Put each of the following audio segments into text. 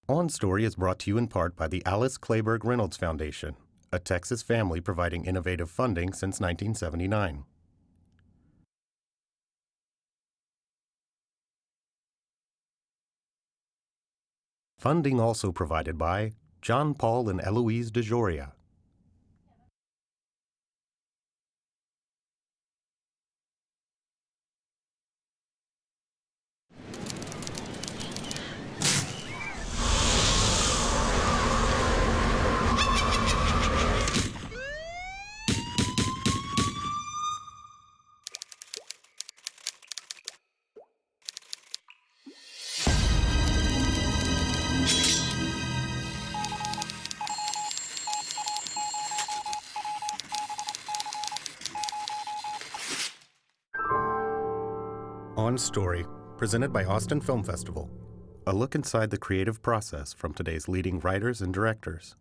On Story is brought to you in part by the Alice Clayburgh Reynolds Foundation, a Texas family providing innovative funding since 1979. Funding also provided by John Paul and Eloise DeJoria. On Story, presented by Austin Film Festival. A look inside the creative process from today's leading writers and directors.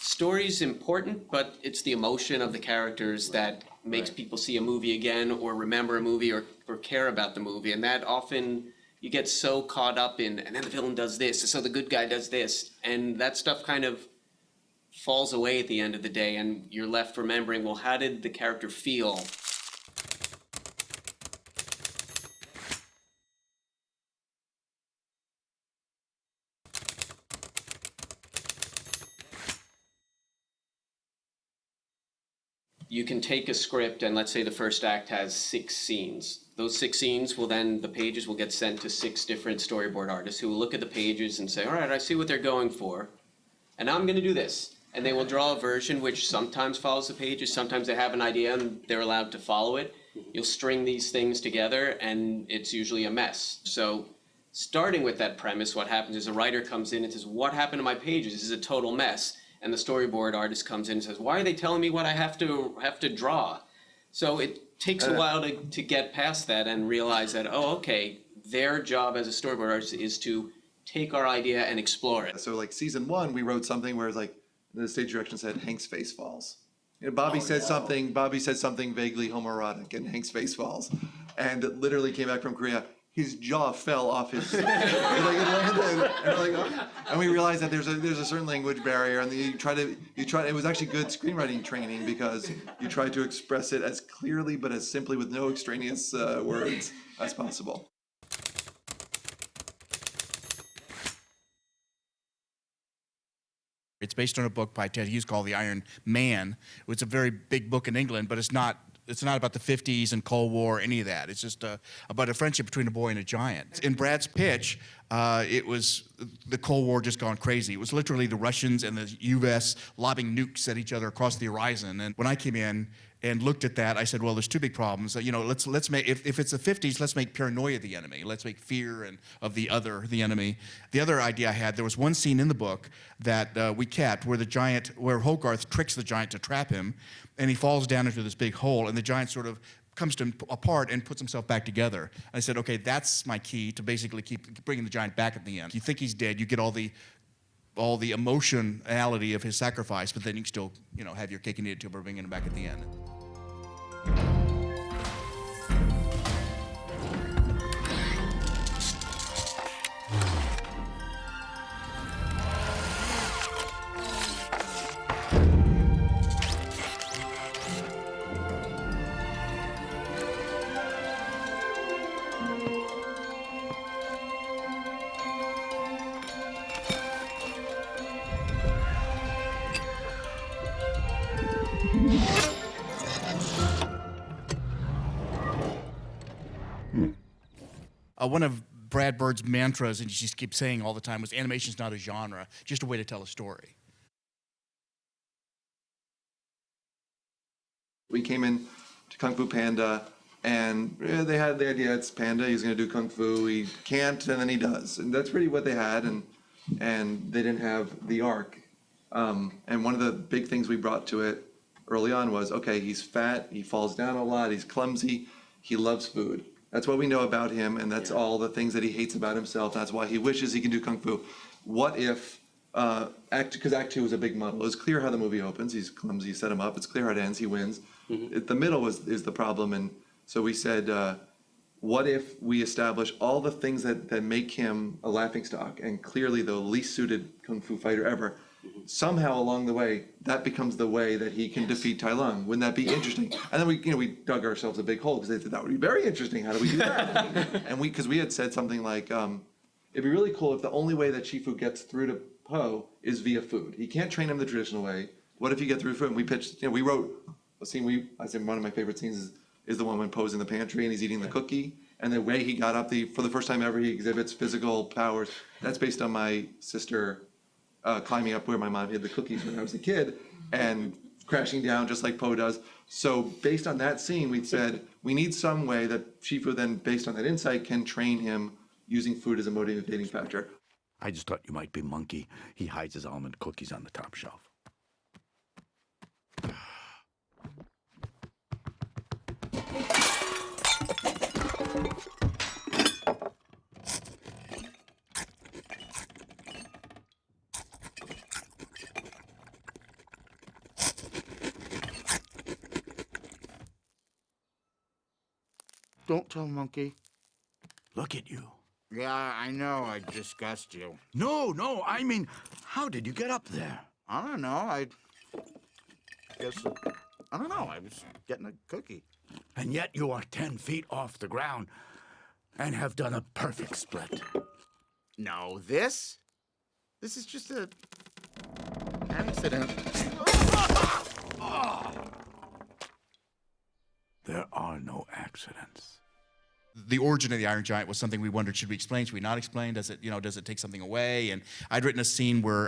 Story's important, but it's the emotion of the characters that makes people see a movie again or remember a movie or care about the movie. And that often you get so caught up in, and then the villain does this, so the good guy does this. And that stuff kind of falls away at the end of the day, and you're left remembering, well, how did the character feel? You can take a script and let's say the first act has 6 scenes. Those 6 scenes will then, the pages will get sent to 6 different storyboard artists who will look at the pages and say, all right, I see what they're going for, and now I'm going to do this. And they will draw a version which sometimes follows the pages, sometimes they have an idea and they're allowed to follow it. You'll string these things together and it's usually a mess. So starting with that premise, what happens is a writer comes in and says, what happened to my pages? This is a total mess. And the storyboard artist comes in and says, why are they telling me what I have to draw? So it takes a while to get past that and realize that, oh, okay, their job as a storyboard artist is to take our idea and explore it. So like season 1, we wrote something where it's like, the stage direction said Hank's face falls. You know, Bobby said something vaguely homoerotic, and Hank's face falls. And it literally came back from Korea. His jaw fell off his. It landed, and we realized that there's a certain language barrier, and you try. It was actually good screenwriting training because you try to express it as clearly but as simply with no extraneous words as possible. It's based on a book by Ted Hughes called The Iron Man. It's a very big book in England, but it's not about the 50s and Cold War, any of that. It's just about a friendship between a boy and a giant. In Brad's pitch, it was the Cold War just gone crazy. It was literally the Russians and the US lobbing nukes at each other across the horizon. And when I came in and looked at that, I said, well, there's 2 big problems. You know, let's make, if it's the 50s, let's make paranoia the enemy. Let's make fear and of the other the enemy. The other idea I had, there was one scene in the book that we kept where Hogarth tricks the giant to trap him, and he falls down into this big hole, and the giant sort of comes to him apart and puts himself back together. I said, okay, that's my key to basically keep bringing the giant back at the end. You think he's dead, you get all the emotionality of his sacrifice, but then you can still, have your cake and eat it too by bringing him back at the end. One of Brad Bird's mantras, and he just keeps saying all the time, was animation's not a genre, just a way to tell a story. We came in to Kung Fu Panda, and they had the idea it's Panda, he's going to do Kung Fu, he can't, and then he does. And that's really what they had, and they didn't have the arc. And one of the big things we brought to it early on was, okay, he's fat, he falls down a lot, he's clumsy, he loves food. That's what we know about him, and that's all the things that he hates about himself. That's why he wishes he can do Kung Fu. What if, because Act 2 was a big muddle. It was clear how the movie opens. He's clumsy, set him up. It's clear how it ends. He wins. The middle is the problem, and so we said, what if we establish all the things that make him a laughingstock and clearly the least suited kung fu fighter ever? Somehow along the way, that becomes the way that he can defeat Tai Lung. Wouldn't that be interesting? And then we dug ourselves a big hole because they said that would be very interesting. How do we do that? And because we had said something like, it'd be really cool if the only way that Shifu gets through to Po is via food. He can't train him the traditional way. What if you get through food? And we pitched, we wrote a scene. I said one of my favorite scenes is the one when Poe's in the pantry and he's eating the cookie. And the way he got up, for the first time ever, he exhibits physical powers. That's based on my sister climbing up where my mom hid the cookies when I was a kid and crashing down just like Poe does. So based on that scene, we said we need some way that Shifu then, based on that insight, can train him using food as a motivating factor. I just thought you might be Monkey. He hides his almond cookies on the top shelf. Don't tell Monkey. Look at you. Yeah, I know, I disgust you. No, I mean, how did you get up there? I don't know, I don't know, I was getting a cookie. And yet you are 10 feet off the ground and have done a perfect split. No, this is just an accident. There are no accidents. The origin of the Iron Giant was something we wondered, should we explain, should we not explain? Does it take something away? And I'd written a scene where,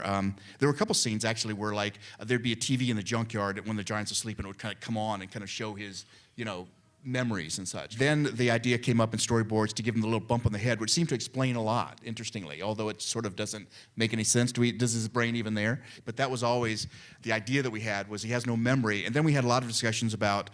there were a couple scenes actually where like, there'd be a TV in the junkyard when the giant's asleep and it would kind of come on and kind of show his, memories and such. Then the idea came up in storyboards to give him the little bump on the head, which seemed to explain a lot, interestingly, although it sort of doesn't make any sense. Does his brain even there? But that was always the idea that we had, was he has no memory. And then we had a lot of discussions about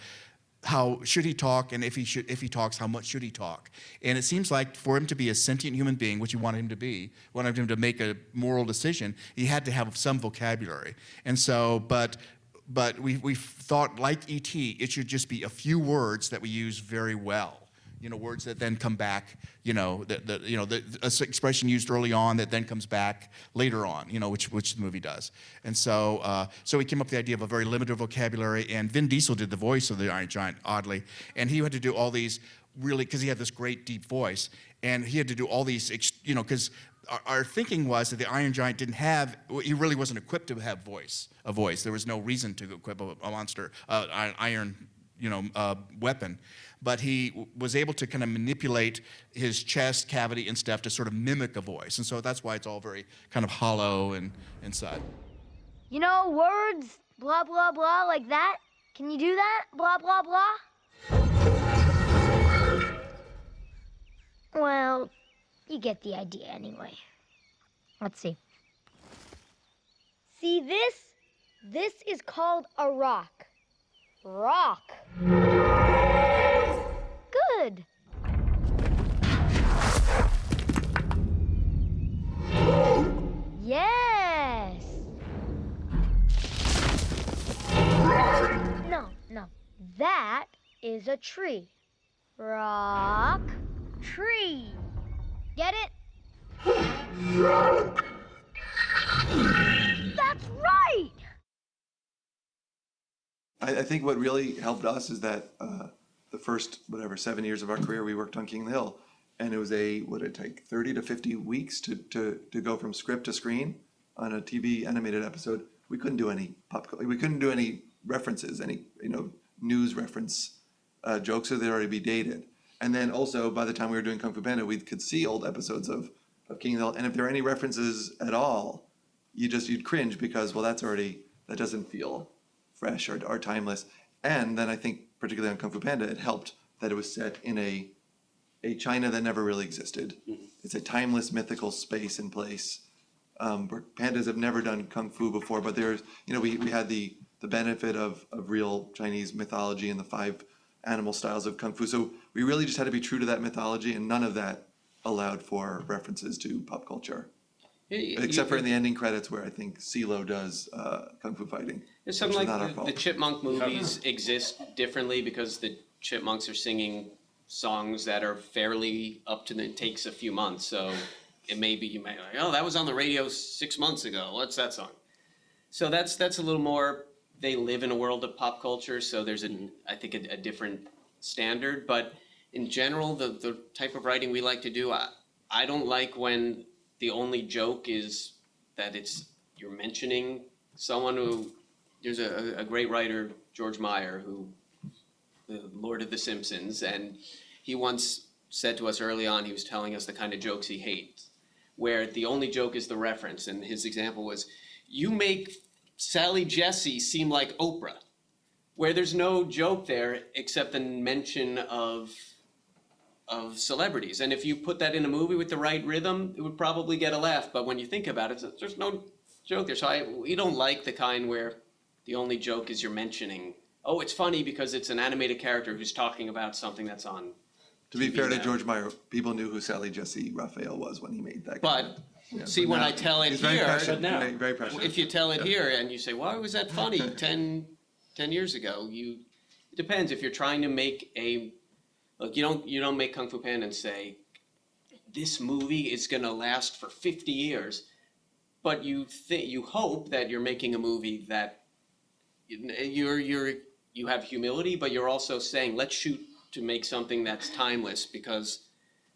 how should he talk, and if he talks, how much should he talk? And it seems like for him to be a sentient human being, which you wanted him to be, wanted him to make a moral decision, he had to have some vocabulary. And so, but we thought, like E.T., it should just be a few words that we use very well. Words that then come back, the expression used early on that then comes back later on, which the movie does. And so we came up with the idea of a very limited vocabulary, and Vin Diesel did the voice of the Iron Giant, oddly, and he had to do all these really, because he had this great deep voice, and he had to do all these, because our thinking was that the Iron Giant he really wasn't equipped to have a voice. There was no reason to equip a monster, iron, weapon. But he was able to kind of manipulate his chest cavity and stuff to sort of mimic a voice. And so that's why it's all very kind of hollow and such. Words, blah, blah, blah, like that. Can you do that? Blah, blah, blah? Well, you get the idea anyway. Let's see. See this? This is called a rock. Rock. Good. Yes. No. That is a tree. Rock, tree. Get it? That's right! I think what really helped us is that the first, 7 years of our career, we worked on King of the Hill. And it was what did it take, 30 to 50 weeks to go from script to screen on a TV animated episode. We couldn't do any we couldn't do any references, any news reference jokes, so they'd already be dated. And then also, by the time we were doing Kung Fu Panda, we could see old episodes of King of the Hill. And if there are any references at all, you'd cringe because, that doesn't feel fresh or timeless. And then I think, particularly on Kung Fu Panda, it helped that it was set in a China that never really existed. Mm-hmm. It's a timeless, mythical space and place where pandas have never done Kung Fu before, but there's, we had the benefit of real Chinese mythology and the 5 animal styles of Kung Fu. So we really just had to be true to that mythology, and none of that allowed for references to pop culture. Except for in the ending credits where I think CeeLo does Kung Fu fighting. It's something like the Chipmunk movies exist differently because the chipmunks are singing songs that are fairly up to it takes a few months. So it may be, you may like, oh, that was on the radio 6 months ago. What's that song? So that's a little more, they live in a world of pop culture. So there's I think a different standard, but in general, the type of writing we like to do, I don't like when the only joke is that you're mentioning someone who, there's a great writer, George Meyer, who, the Lord of the Simpsons, and he once said to us early on, he was telling us the kind of jokes he hates, where the only joke is the reference, and his example was, you make Sally Jesse seem like Oprah, where there's no joke there except the mention of celebrities. And if you put that in a movie with the right rhythm, it would probably get a laugh. But when you think about it, there's no joke there. So we don't like the kind where the only joke is you're mentioning, oh, it's funny because it's an animated character who's talking about something that's on To be TV fair to now. George Meyer, people knew who Sally Jesse Raphael was when he made that. But comment. Yeah, see, but when now I tell it he's very here, prescient, But now- very prescient. if you tell it here and you say, why was that funny 10 years ago? It depends. If you're trying to make look, you don't make Kung Fu Panda and say, this movie is gonna last for 50 years. But you hope that you're making a movie that you have humility, but you're also saying, let's shoot to make something that's timeless, because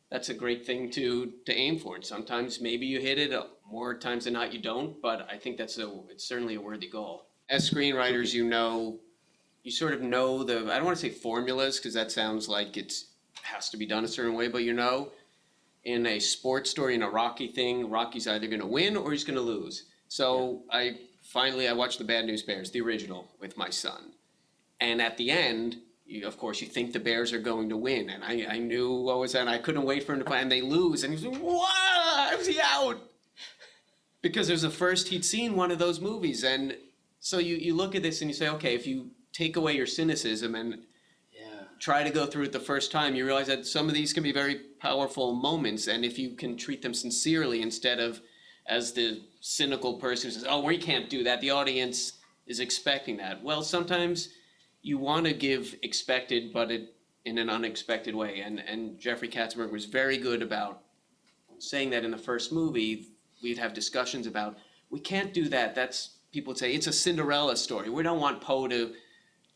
that's a great thing to aim for. And sometimes maybe you hit it, more times than not you don't, but I think it's certainly a worthy goal. As screenwriters, you sort of know I don't want to say formulas, because that sounds like it has to be done a certain way, but in a sports story, in a Rocky thing, Rocky's either going to win or he's going to lose. So I watched The Bad News Bears, the original, with my son. And at the end, of course, you think the Bears are going to win. And I knew what was that, and I couldn't wait for him to play. And they lose, and he's like, why is he out? Because it was the first he'd seen one of those movies. And so you look at this and you say, okay, if you take away your cynicism and try to go through it the first time, you realize that some of these can be very powerful moments. And if you can treat them sincerely instead of as the cynical person who says, oh, we can't do that, the audience is expecting that. Well, sometimes you want to give expected, but in an unexpected way. And Jeffrey Katzenberg was very good about saying that in the first movie. We'd have discussions about, we can't do that. People would say, it's a Cinderella story. We don't want Poe to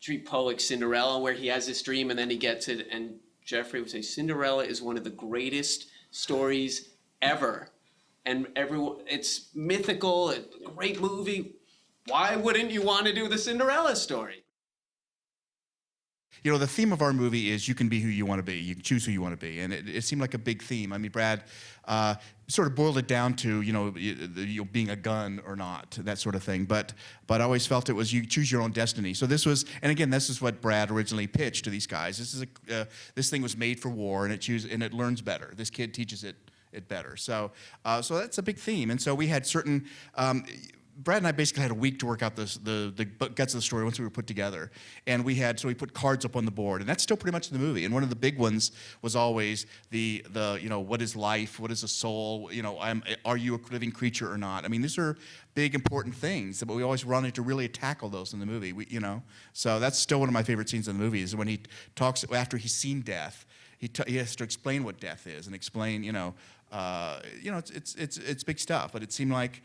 treat Poe like Cinderella, where he has this dream and then he gets it. And Jeffrey would say, Cinderella is one of the greatest stories ever. And it's mythical, a great movie. Why wouldn't you want to do the Cinderella story? You know, the theme of our movie is you can be who you want to be. You can choose who you want to be. And it seemed like a big theme. I mean, Brad sort of boiled it down to, you being a gun or not, that sort of thing. But I always felt it was you choose your own destiny. So this was, and again, this is what Brad originally pitched to these guys. This thing was made for war, and it learns better. This kid teaches it better. So that's a big theme. And so we had certain. Brad and I basically had a week to work out the guts of the story once we were put together, and we put cards up on the board, and that's still pretty much in the movie. And one of the big ones was always the what is life, what is a soul, are you a living creature or not? I mean, these are big important things, but we always wanted to really tackle those in the movie. So that's still one of my favorite scenes in the movie is when he talks after he's seen death. He has to explain what death is and explain it's big stuff, but it seemed like.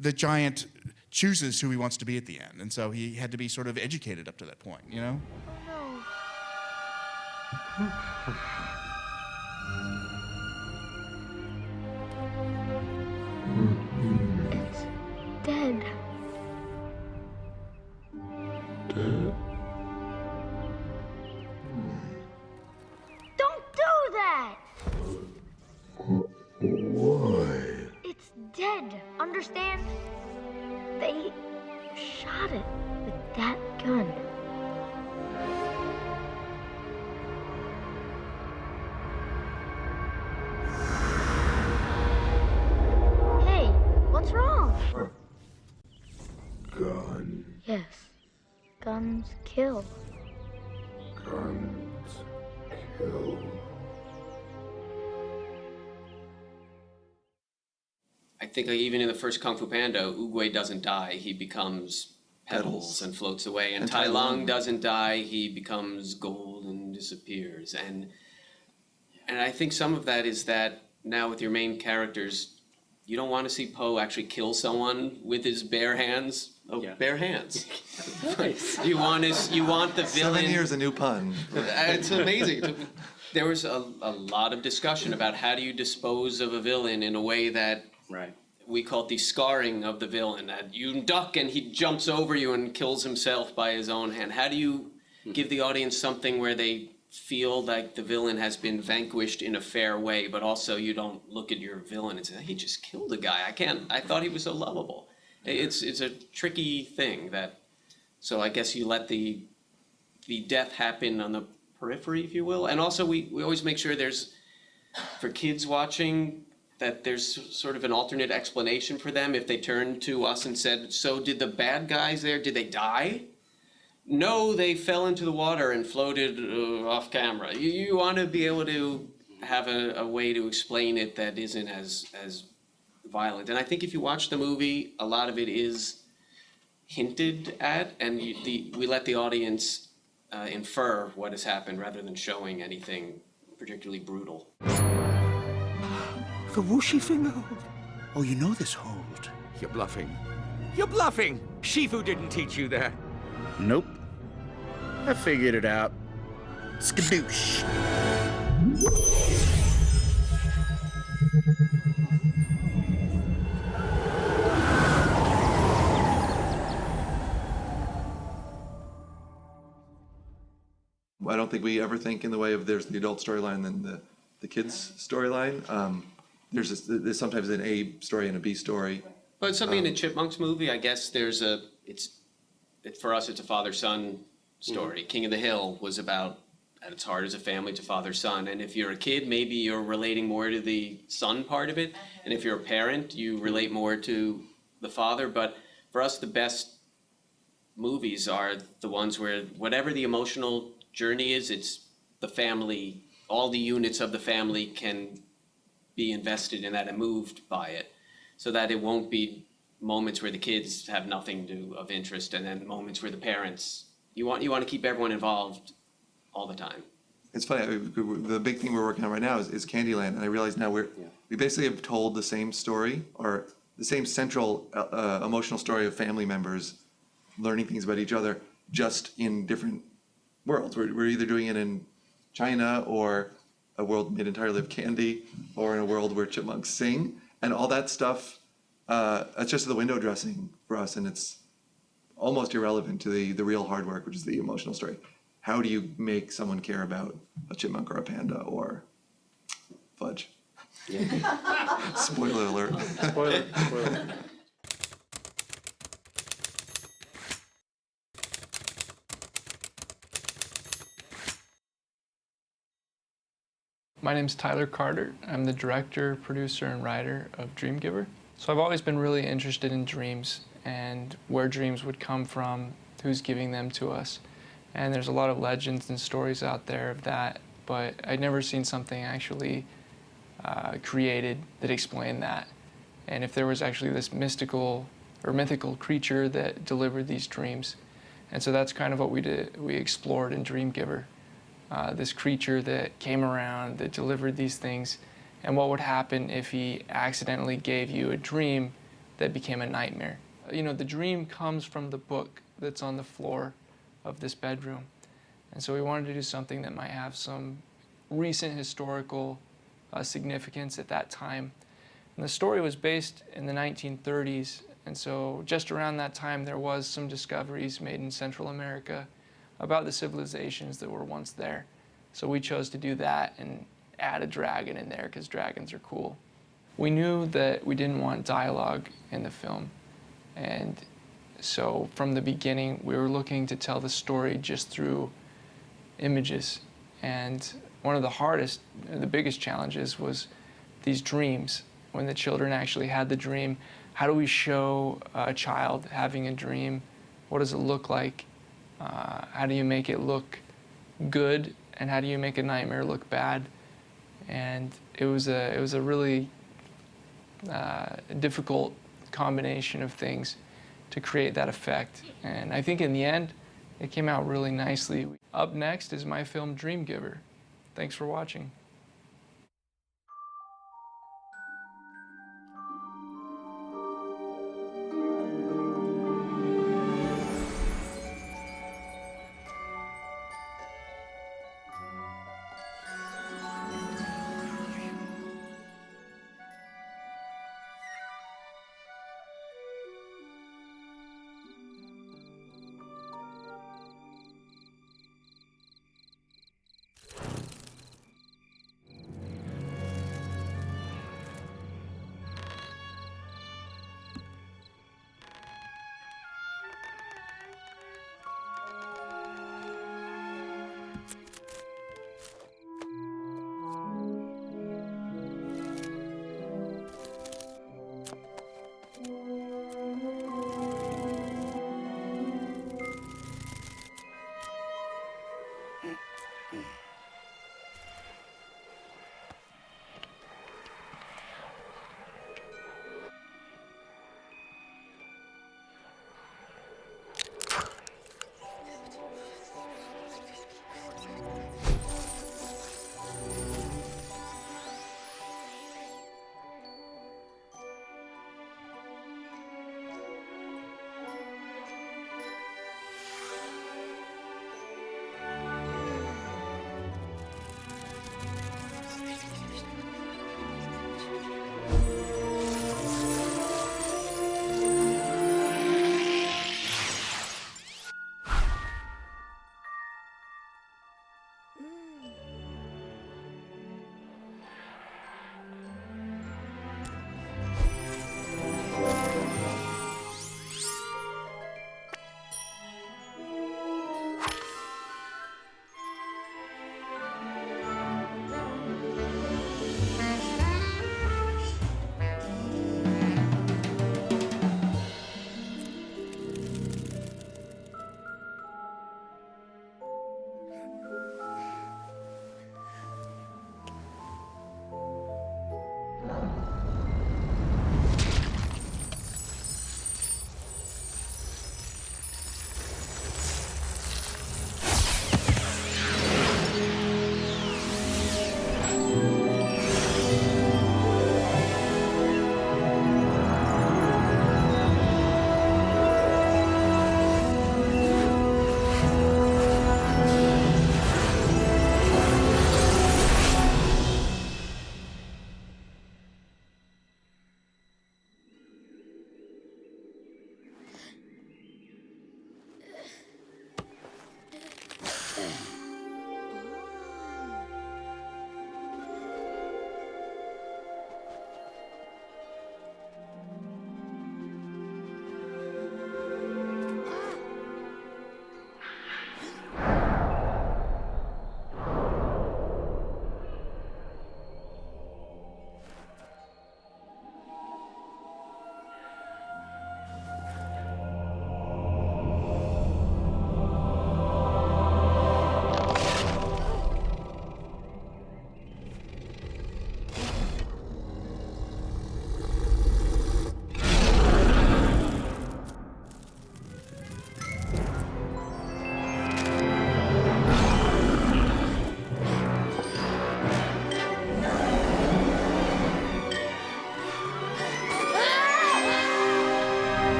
The giant chooses who he wants to be at the end, and so he had to be sort of educated up to that point, No. It's dead. Don't do that! Why? It's dead, understand? They shot it with that gun. Hey, what's wrong? Gun. Yes, guns kill. Guns kill. I think even in the first Kung Fu Panda, Oogway doesn't die. He becomes petals and floats away. And And Tai Tai Lung Lung. doesn't die, he becomes gold and disappears. And I think some of that is that now with your main characters, you don't want to see Poe actually kill someone with his bare hands. Oh, Yeah. bare hands. You want the villain. 7 years, a new pun. It's amazing. There was a lot of discussion about how do you dispose of a villain in a way that Right. we call it the scarring of the villain. That you duck and he jumps over you and kills himself by his own hand. How do you give the audience something where they feel like the villain has been vanquished in a fair way, but also you don't look at your villain and say, he just killed a guy. I thought he was so lovable. It's a tricky thing that, so I guess you let the death happen on the periphery, if you will. And also we always make sure there's, for kids watching, that there's sort of an alternate explanation for them if they turned to us and said, so did the bad guys there, did they die? No, they fell into the water and floated off camera. You want to be able to have a way to explain it that isn't as violent. And I think if you watch the movie, a lot of it is hinted at, and we let the audience infer what has happened rather than showing anything particularly brutal. The whooshy finger hold. Oh, you know this hold. You're bluffing. You're bluffing! Shifu didn't teach you that. Nope. I figured it out. Skadoosh. I don't think we ever think in the way of there's the adult storyline and then the kids storyline. There's sometimes an A story and a B story. But something in the Chipmunks movie, I guess for us, it's a father-son story. King of the Hill was about, at its heart, as a family to father-son. And if you're a kid, maybe you're relating more to the son part of it. And if you're a parent, you relate more to the father. But for us, the best movies are the ones where whatever the emotional journey is, it's the family, all the units of the family can be invested in that and moved by it. So that it won't be moments where the kids have nothing of interest, and then moments where the parents, you want to keep everyone involved all the time. It's funny, the big thing we're working on right now is Candyland, and I realize now we basically have told the same story, or the same central emotional story of family members learning things about each other, just in different worlds. We're either doing it in China, or a world made entirely of candy, or in a world where chipmunks sing, and all that stuff, that's just the window dressing for us, and it's almost irrelevant to the real hard work, which is the emotional story. How do you make someone care about a chipmunk or a panda or fudge? Yeah. Spoiler alert. Spoiler. My name's Tyler Carter. I'm the director, producer, and writer of Dreamgiver. So I've always been really interested in dreams and where dreams would come from, who's giving them to us. And there's a lot of legends and stories out there of that, but I'd never seen something actually created that explained that. And if there was actually this mystical or mythical creature that delivered these dreams. And so that's kind of what we did. We explored in Dreamgiver. This creature that came around, that delivered these things, and what would happen if he accidentally gave you a dream that became a nightmare. You know, the dream comes from the book that's on the floor of this bedroom. And so we wanted to do something that might have some recent historical significance at that time. And the story was based in the 1930s, and so just around that time there was some discoveries made in Central America about the civilizations that were once there. So we chose to do that and add a dragon in there because dragons are cool. We knew that we didn't want dialogue in the film. And so from the beginning, we were looking to tell the story just through images. And one of the hardest, the biggest challenges was these dreams. When the children actually had the dream, how do we show a child having a dream? What does it look like? How do you make it look good, and how do you make a nightmare look bad? And it was a really difficult combination of things. to create that effect. And I think in the end, it came out really nicely. Up next is my film Dreamgiver. Thanks for watching.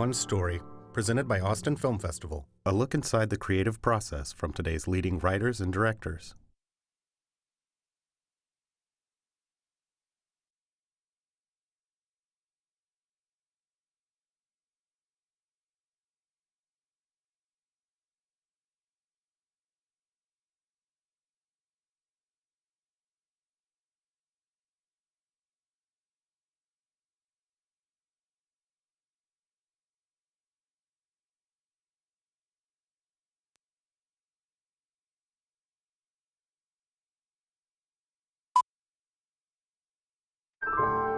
On Story, presented by Austin Film Festival. A look inside the creative process from today's leading writers and directors.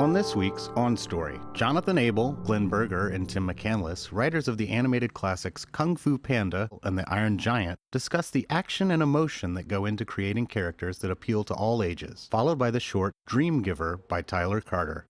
On this week's On Story, Jonathan Abel, Glenn Berger, and Tim McCandless, writers of the animated classics Kung Fu Panda and The Iron Giant, discuss the action and emotion that go into creating characters that appeal to all ages, followed by the short Dreamgiver by Tyler Carter.